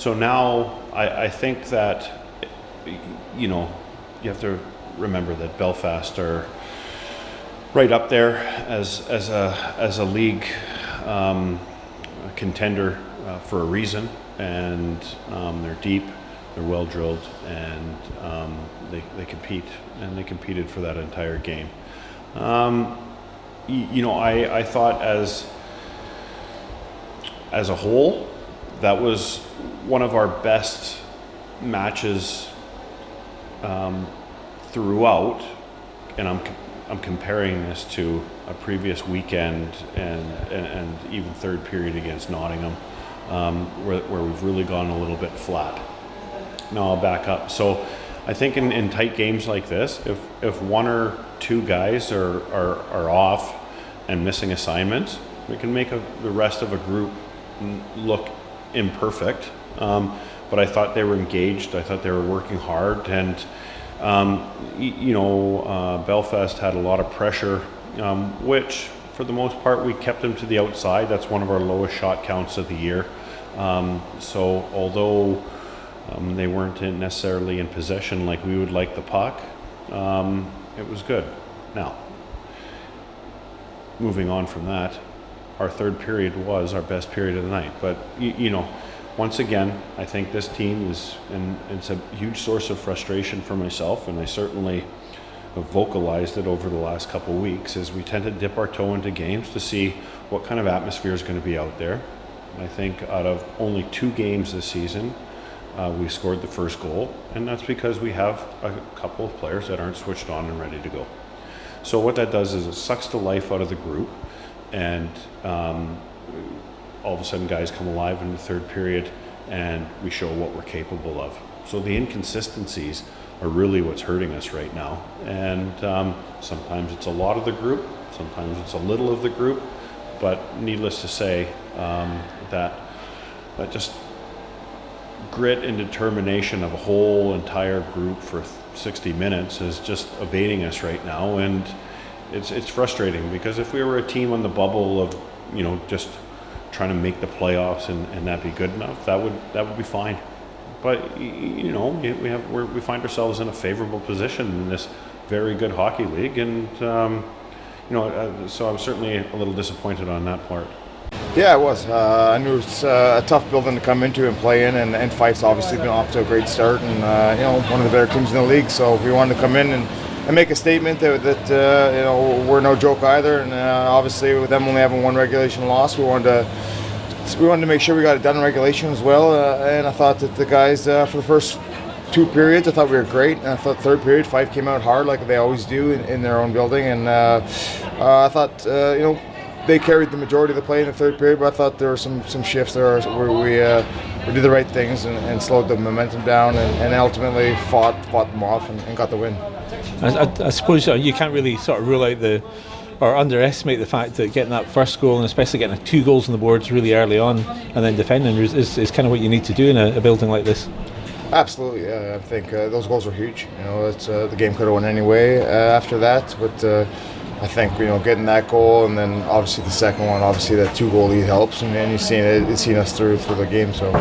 So now I think that, you know, you have to remember that Belfast are right up there as a league contender for a reason, and they're deep, they're well drilled, and they compete, and they competed for that entire game. You know, I thought as a whole, that was one of our best matches throughout, and I'm comparing this to a previous weekend and even third period against Nottingham, where we've really gone a little bit flat. Now I'll back up. So I think in tight games like this, if one or two guys are off and missing assignments, we can make the rest of a group look imperfect. But I thought they were engaged. I thought they were working hard, and Belfast had a lot of pressure, which for the most part we kept them to the outside. That's one of our lowest shot counts of the year. So although they weren't necessarily in possession like we would like the puck, it was good. Now, moving on from that, our third period was our best period of the night. But once again, I think this team is, and it's a huge source of frustration for myself, and I certainly have vocalized it over the last couple of weeks, is we tend to dip our toe into games to see what kind of atmosphere is going to be out there. I think out of only 2 games this season, we scored the first goal, and that's because we have a couple of players that aren't switched on and ready to go. So what that does is it sucks the life out of the group, and all of a sudden guys come alive in the third period and we show what we're capable of. So the inconsistencies are really what's hurting us right now, and sometimes it's a lot of the group, sometimes it's a little of the group, but needless to say, that just grit and determination of a whole entire group for 60 minutes is just evading us right now, and it's frustrating, because if we were a team on the bubble of just trying to make the playoffs and that be good enough, that would be fine. But we find ourselves in a favorable position in this very good hockey league, and so I'm certainly a little disappointed on that part. Yeah, it was. I knew it was a tough building to come into and play in, and Fife's obviously been off to a great start, and one of the better teams in the league. So we wanted to come in and make a statement that we're no joke either. And obviously, with them only having 1 regulation loss, we wanted to make sure we got it done in regulation as well. And I thought that the guys for the first 2 periods, I thought we were great. And I thought third period, Fife came out hard like they always do in their own building. And I thought they carried the majority of the play in the third period, but I thought there were some shifts there where we did the right things and slowed the momentum down and ultimately fought them off and got the win. I suppose you can't really sort of rule out or underestimate the fact that getting that first goal, and especially getting 2 goals on the boards really early on and then defending is kind of what you need to do in a building like this. Absolutely, yeah. I think those goals were huge. The game could have won anyway after that, but I think getting that goal, and then obviously the second one, obviously that 2-goal lead helps, and you've seen us through the game. So